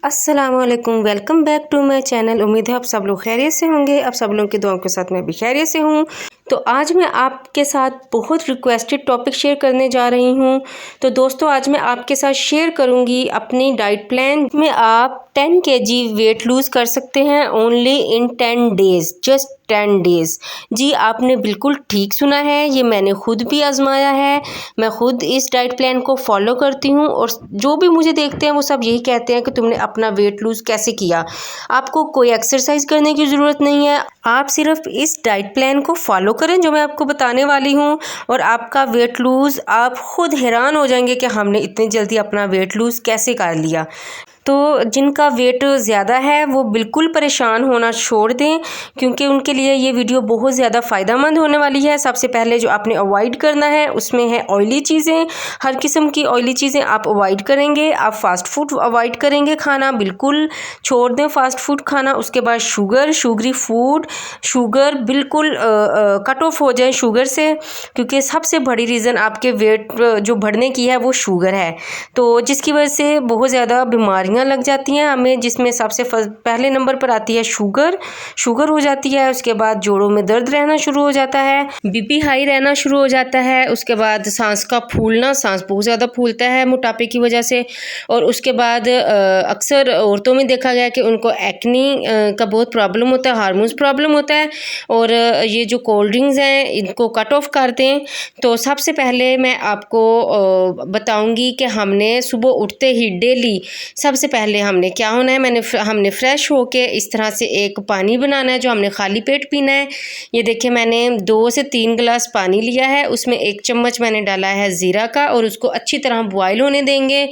अस्सलामुअलैकुम, welcome back to my channel. उम्मीद है आप सब लोग खैरियत से होंगे। आप सब लोगों की दुआओं के साथ मैं भी खैरियत से हूँ। तो आज मैं आपके साथ बहुत रिक्वेस्टेड टॉपिक शेयर करने जा रही हूँ। तो दोस्तों, आज मैं आपके साथ शेयर करूँगी अपनी डाइट प्लान में आप 10 kg वेट लूज़ कर सकते हैं only in 10 days, just 10 days. जी, आपने बिल्कुल ठीक सुना है, ये मैंने खुद भी आजमाया है। मैं खुद इस डाइट प्लान को फॉलो करती हूँ और जो भी मुझे देखते हैं वो सब यही कहते हैं कि तुमने अपना वेट लूज़ कैसे किया। आपको कोई एक्सरसाइज करने की ज़रूरत नहीं है, आप सिर्फ इस डाइट प्लान को फॉलो करें जो मैं आपको बताने वाली हूँ और आपका वेट लूज़, आप खुद हैरान हो जाएंगे कि हमने इतनी जल्दी अपना वेट लूज़ कैसे कर लिया। तो जिनका वेट ज़्यादा है वो बिल्कुल परेशान होना छोड़ दें, क्योंकि उनके लिए ये वीडियो बहुत ज़्यादा फ़ायदेमंद होने वाली है। सबसे पहले जो आपने अवॉइड करना है उसमें है ऑयली चीज़ें। हर किस्म की ऑयली चीज़ें आप अवॉइड करेंगे। आप फ़ास्ट फूड अवॉइड करेंगे, खाना बिल्कुल छोड़ दें फ़ास्ट फूड खाना। उसके बाद शुगरी फूड, शुगर बिल्कुल कट ऑफ हो जाए शुगर से, क्योंकि सबसे बड़ी रीज़न आपके वेट जो बढ़ने की है वो शुगर है। तो जिसकी वजह से बहुत ज़्यादा बीमारियाँ लग जाती हैं हमें, जिसमें सबसे पहले नंबर पर आती है शुगर हो जाती है। उसके बाद जोड़ों में दर्द रहना शुरू हो जाता है, बीपी हाई रहना शुरू हो जाता है। उसके बाद सांस का फूलना, सांस बहुत ज़्यादा फूलता है मोटापे की वजह से। और उसके बाद अक्सर औरतों में देखा गया कि उनको एक्नी का बहुत प्रॉब्लम होता है, हार्मोन्स प्रॉब्लम होता है। और ये जो कोल्ड ड्रिंक्स हैं इनको कट ऑफ कर दें। तो सबसे पहले मैं आपको बताऊंगी कि हमने सुबह उठते ही डेली सबसे पहले हमने क्या होना है, हमने फ्रेश होके इस तरह से एक पानी बनाना है जो हमने खाली पेट पीना है। ये देखिए, मैंने 2 से 3 गिलास पानी लिया है, उसमें 1 चम्मच मैंने डाला है ज़ीरा का और उसको अच्छी तरह बॉयल होने देंगे।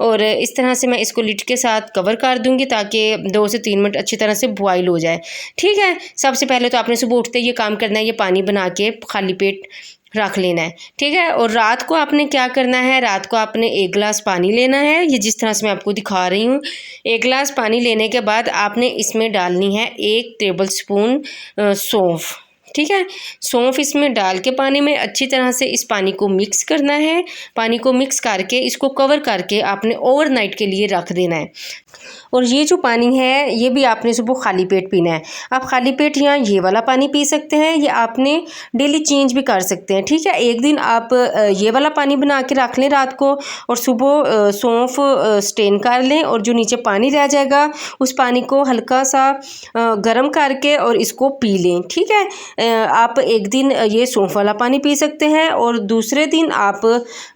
और इस तरह से मैं इसको लिड के साथ कवर कर दूंगी ताकि 2 से 3 मिनट अच्छी तरह से बॉयल हो जाए। ठीक है, सबसे पहले तो आपने सुबह उठते ये काम करना है, ये पानी बना के खाली पेट रख लेना है। ठीक है, और रात को आपने क्या करना है, रात को आपने 1 गिलास पानी लेना है, ये जिस तरह से मैं आपको दिखा रही हूँ। 1 गिलास पानी लेने के बाद आपने इसमें डालनी है 1 टेबल स्पून सौंफ। ठीक है, सौंफ इसमें डाल के पानी में अच्छी तरह से इस पानी को मिक्स करना है। पानी को मिक्स करके इसको कवर करके आपने ओवरनाइट के लिए रख देना है। और ये जो पानी है ये भी आपने सुबह खाली पेट पीना है। आप खाली पेट या ये वाला पानी पी सकते हैं, या आपने डेली चेंज भी कर सकते हैं। ठीक है, एक दिन आप ये वाला पानी बना के रख लें रात को और सुबह सौंफ स्टेन कर लें और जो नीचे पानी रह जाएगा उस पानी को हल्का सा गर्म करके और इसको पी लें। ठीक है, आप एक दिन ये सौंफ वाला पानी पी सकते हैं और दूसरे दिन आप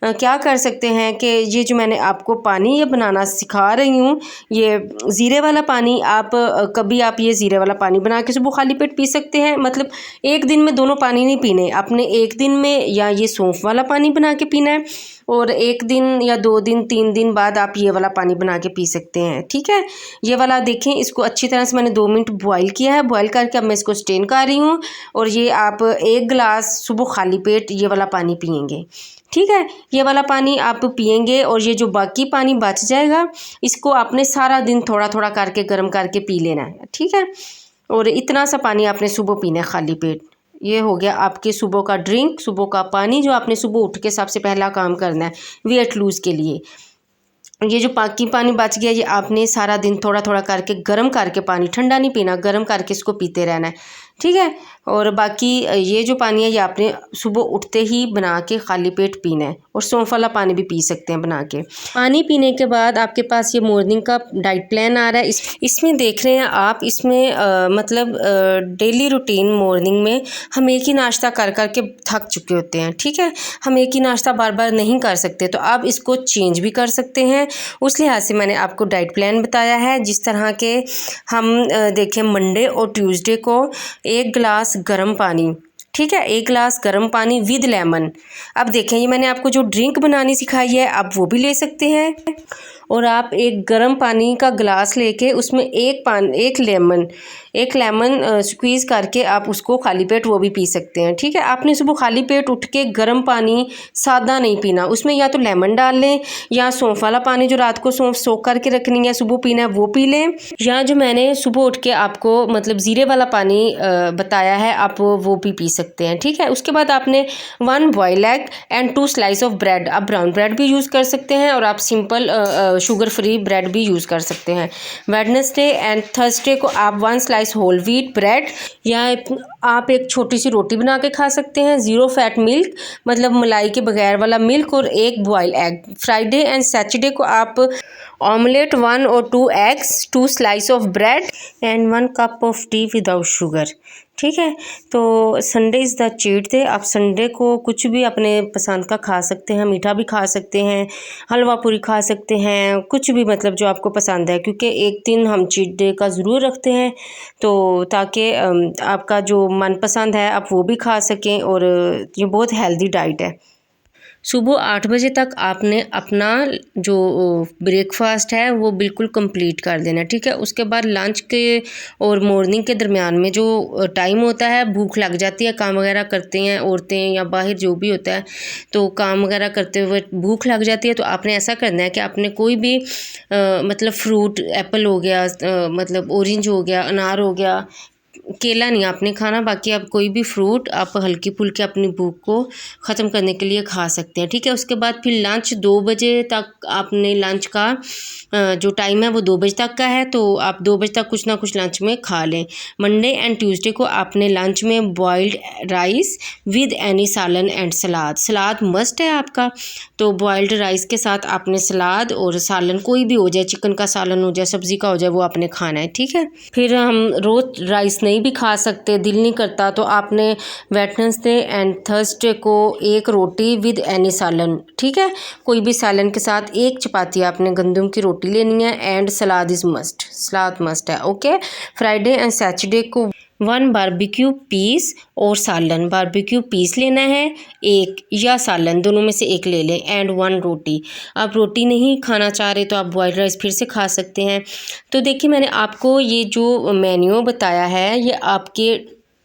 क्या कर सकते हैं कि ये जो मैंने आपको पानी ये बनाना सिखा रही हूँ, ये ज़ीरे वाला पानी, आप कभी आप ये ज़ीरे वाला पानी बना के सुबह खाली पेट पी सकते हैं। मतलब एक दिन में दोनों पानी नहीं पीने, आपने एक दिन में या ये सौंफ वाला पानी बना के पीना है और एक दिन या 2 दिन 3 दिन बाद आप ये वाला पानी बना के पी सकते हैं। ठीक है, ये वाला देखें, इसको अच्छी तरह से मैंने 2 मिनट बॉयल किया है। बॉयल करके अब मैं इसको स्टेन कर रही हूँ और ये आप 1 गिलास सुबह खाली पेट ये वाला पानी पियेंगे। ठीक है, ये वाला पानी आप पियेंगे और ये जो बाकी पानी बच जाएगा इसको आपने सारा दिन थोड़ा थोड़ा करके गर्म करके पी लेना है। ठीक है, और इतना सा पानी आपने सुबह पीना है खाली पेट। ये हो गया आपके सुबह का ड्रिंक, सुबह का पानी जो आपने सुबह उठ के सबसे पहला काम करना है वेट लूज़ के लिए। ये जो बाकी पानी बच गया ये आपने सारा दिन थोड़ा थोड़ा करके गर्म करके, पानी ठंडा नहीं पीना, गर्म करके इसको पीते रहना है। ठीक है, और बाकी ये जो पानी है ये आपने सुबह उठते ही बना के खाली पेट पीना है और सौंफ वाला पानी भी पी सकते हैं बना के। पानी पीने के बाद आपके पास ये मॉर्निंग का डाइट प्लान आ रहा है। इसमें देख रहे हैं आप, इसमें मतलब डेली रूटीन मॉर्निंग में हम एक ही नाश्ता कर कर के थक चुके होते हैं। ठीक है, हम एक ही नाश्ता बार बार नहीं कर सकते, तो आप इसको चेंज भी कर सकते हैं। उस लिहाज से मैंने आपको डाइट प्लान बताया है, जिस तरह के हम देखें मंडे और ट्यूसडे को 1 गिलास गर्म पानी, ठीक है, 1 गिलास गर्म पानी विद लेमन। अब देखें, ये मैंने आपको जो ड्रिंक बनानी सिखाई है आप वो भी ले सकते हैं। और आप एक गर्म पानी का गिलास लेके उसमें एक लेमन स्क्वीज़ करके आप उसको खाली पेट वो भी पी सकते हैं। ठीक है, आपने सुबह खाली पेट उठ के गर्म पानी सादा नहीं पीना, उसमें या तो लेमन डाल लें या सौंफ वाला पानी जो रात को सौंफ सोख करके रखनी है सुबह पीना है वो पी लें, या जो मैंने सुबह उठ के आपको मतलब ज़ीरे वाला पानी बताया है आप वो भी पी सकते हैं। ठीक है, उसके बाद आपने 1 boil egg and 2 slice of bread, आप ब्राउन ब्रेड भी यूज़ कर सकते हैं और आप सिंपल शुगर फ्री ब्रेड भी यूज़ कर सकते हैं। वेडनेसडे एंड थर्सडे को आप 1 स्लाइस होल व्हीट ब्रेड या आप एक छोटी सी रोटी बना के खा सकते हैं। 0 फैट मिल्क मतलब मलाई के बगैर वाला मिल्क और 1 boil egg. Friday and Saturday को आप ऑमलेट 1 और 2 eggs, 2 slice of bread and 1 cup of tea without sugar. ठीक है, तो Sunday is the cheat day. आप संडे को कुछ भी अपने पसंद का खा सकते हैं, मीठा भी खा सकते हैं, हलवा पूरी खा सकते हैं, कुछ भी मतलब जो आपको पसंद है, क्योंकि एक दिन हम चीट डे का ज़रूर रखते हैं तो ताकि आपका जो मनपसंद है आप वो भी खा सकें। और ये बहुत हेल्दी डाइट है। सुबह 8 बजे तक आपने अपना जो ब्रेकफास्ट है वो बिल्कुल कंप्लीट कर देना। ठीक है, उसके बाद लंच के और मॉर्निंग के दरमियान में जो टाइम होता है, भूख लग जाती है, काम वगैरह करते हैं औरतें या बाहर जो भी होता है, तो काम वगैरह करते हुए भूख लग जाती है। तो आपने ऐसा करना है कि आपने कोई भी मतलब फ्रूट, एप्पल हो गया, मतलब ऑरेंज हो गया, अनार हो गया, केला नहीं आपने खाना, बाकी आप कोई भी फ्रूट आप हल्की फुल्की अपनी भूख को ख़त्म करने के लिए खा सकते हैं। ठीक है, उसके बाद फिर लंच 2 बजे तक आपने लंच का जो टाइम है वो 2 बजे तक का है, तो आप 2 बजे तक कुछ ना कुछ लंच में खा लें। मंडे एंड ट्यूसडे को आपने लंच में बॉइल्ड राइस विद एनी सालन एंड सलाद। सलाद मस्ट है आपका, तो बॉइल्ड राइस के साथ आपने सलाद और सालन कोई भी हो जाए, चिकन का सालन हो जाए, सब्ज़ी का हो जाए, वो आपने खाना है। ठीक है, फिर हम रोज़ राइस नहीं भी खा सकते, दिल नहीं करता, तो आपने वेडनेसडे एंड थर्सडे को 1 रोटी विद एनी सालन। ठीक है, कोई भी सालन के साथ 1 चपाती आपने गंदम की रोटी लेनी है and salad is must, salad must है। ओके, फ्राइडे एंड सैटरडे को 1 बारबेक्यू पीस और सालन। बारबेक्यू पीस लेना है 1 या सालन, दोनों में से 1 ले लें एंड 1 रोटी। आप रोटी नहीं खाना चाह रहे तो आप बॉइल्ड राइस फिर से खा सकते हैं। तो देखिए, मैंने आपको ये जो मेन्यू बताया है ये आपके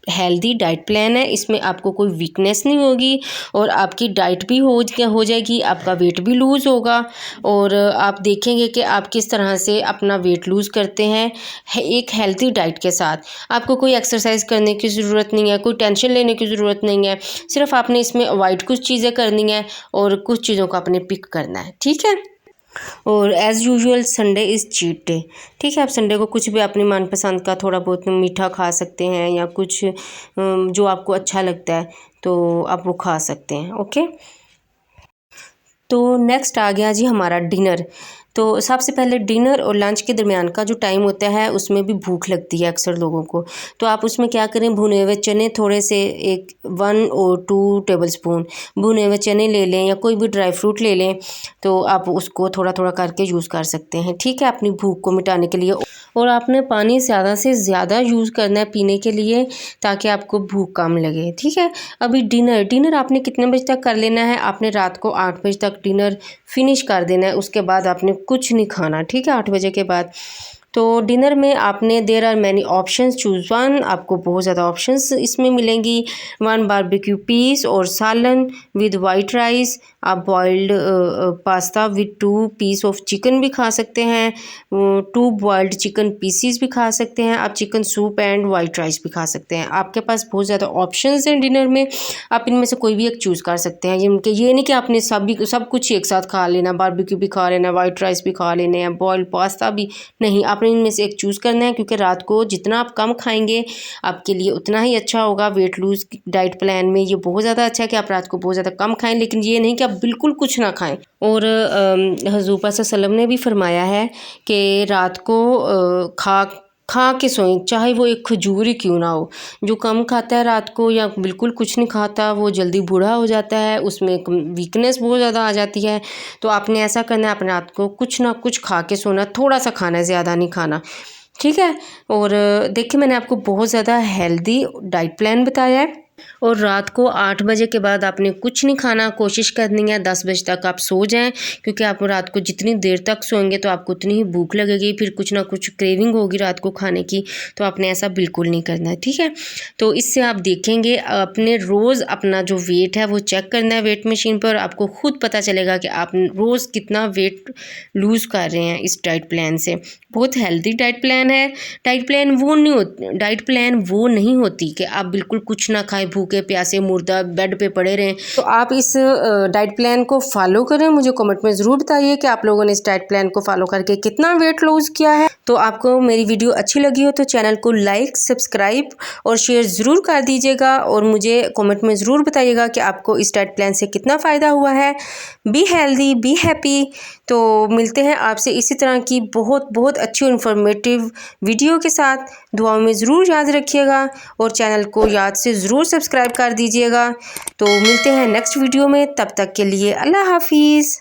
हेल्दी डाइट प्लान है, इसमें आपको कोई वीकनेस नहीं होगी और आपकी डाइट भी हो जाएगी, आपका वेट भी लूज़ होगा और आप देखेंगे कि आप किस तरह से अपना वेट लूज़ करते हैं एक हेल्दी डाइट के साथ। आपको कोई एक्सरसाइज करने की ज़रूरत नहीं है, कोई टेंशन लेने की ज़रूरत नहीं है, सिर्फ आपने इसमें अवॉइड कुछ चीज़ें करनी है और कुछ चीज़ों को आपने पिक करना है। ठीक है, और as usual Sunday is cheat day. ठीक है, आप संडे को कुछ भी अपनी मनपसंद का थोड़ा बहुत मीठा खा सकते हैं या कुछ जो आपको अच्छा लगता है तो आप वो खा सकते हैं। ओके, तो नेक्स्ट आ गया जी हमारा डिनर। तो सबसे पहले डिनर और लंच के दरमियान का जो टाइम होता है उसमें भी भूख लगती है अक्सर लोगों को, तो आप उसमें क्या करें, भुने हुए चने थोड़े से 1 और 2 टेबलस्पून भुने हुए चने ले लें या कोई भी ड्राई फ्रूट ले लें, तो आप उसको थोड़ा थोड़ा करके यूज़ कर सकते हैं। ठीक है, अपनी भूख को मिटाने के लिए। और आपने पानी ज़्यादा से ज़्यादा यूज़ करना है पीने के लिए ताकि आपको भूख कम लगे। ठीक है, अभी डिनर आपने कितने बजे तक कर लेना है, आपने रात को 8 बजे तक डिनर फिनिश कर देना है, उसके बाद आपने कुछ नहीं खाना। ठीक है, 8 बजे के बाद। तो डिनर में आपने there are many options, choose 1, आपको बहुत ज़्यादा ऑप्शंस इसमें मिलेंगी। 1 बारबेक्यू पीस और सालन विद वाइट राइस। आप boiled pasta with 2 piece of chicken भी खा सकते हैं, 2 बॉइल्ड चिकन पीसीस भी खा सकते हैं, आप chicken soup and white rice भी खा सकते हैं। आपके पास बहुत ज़्यादा ऑप्शंस हैं डिनर में, आप इनमें से कोई भी एक चूज़ कर सकते हैं। जिनके ये नहीं कि आपने सब कुछ एक साथ खा लेना, बारबेक्यू भी खा लेना, वाइट राइस भी खा लेने हैं, बॉइल्ड पास्ता भी नहीं, आपने इनमें से एक चूज़ करना है, क्योंकि रात को जितना आप कम खाएंगे आपके लिए उतना ही अच्छा होगा। वेट लूज़ डाइट प्लान में ये बहुत ज़्यादा अच्छा है कि आप रात को बहुत ज़्यादा कम खाएं, लेकिन ये नहीं कि आप बिल्कुल कुछ ना खाएं। और हज़ूर पाक सल्लल्लाहु अलैहि वसल्लम ने भी फरमाया है कि रात को खा के सोएं, चाहे वो एक खजूर ही क्यों ना हो। जो कम खाता है रात को या बिल्कुल कुछ नहीं खाता वो जल्दी बूढ़ा हो जाता है, उसमें एक वीकनेस बहुत ज़्यादा आ जाती है। तो आपने ऐसा करना है, अपने रात को कुछ ना कुछ खा के सोना, थोड़ा सा खाना है, ज़्यादा नहीं खाना। ठीक है, और देखिए मैंने आपको बहुत ज़्यादा हेल्दी डाइट प्लान बताया है। और रात को 8 बजे के बाद आपने कुछ नहीं खाना, कोशिश करनी है 10 बजे तक आप सो जाएं, क्योंकि आप रात को जितनी देर तक सोएंगे तो आपको उतनी ही भूख लगेगी, फिर कुछ ना कुछ क्रेविंग होगी रात को खाने की, तो आपने ऐसा बिल्कुल नहीं करना है। ठीक है, तो इससे आप देखेंगे अपने रोज़ अपना जो वेट है वो चेक करना है वेट मशीन पर, आपको खुद पता चलेगा कि आप रोज़ कितना वेट लूज़ कर रहे हैं इस डाइट प्लान से। बहुत हेल्दी डाइट प्लान है। डाइट प्लान वो नहीं होती कि आप बिल्कुल कुछ ना खाएं, खाएं, भूखे प्यासे मुर्दा बेड पे पड़े रहें। तो आप इस डाइट प्लान को फॉलो करें। मुझे कमेंट में ज़रूर बताइए कि आप लोगों ने इस डाइट प्लान को फॉलो करके कितना वेट लूज़ किया है। तो आपको मेरी वीडियो अच्छी लगी हो तो चैनल को लाइक, सब्सक्राइब और शेयर ज़रूर कर दीजिएगा और मुझे कमेंट में ज़रूर बताइएगा कि आपको इस डाइट प्लान से कितना फ़ायदा हुआ है। Be healthy, be happy. तो मिलते हैं आपसे इसी तरह की बहुत बहुत अच्छी इन्फॉर्मेटिव वीडियो के साथ। दुआओं में ज़रूर याद रखिएगा और चैनल को याद से ज़रूर सब्सक्राइब कर दीजिएगा। तो मिलते हैं नेक्स्ट वीडियो में, तब तक के लिए अल्लाह हाफिज़।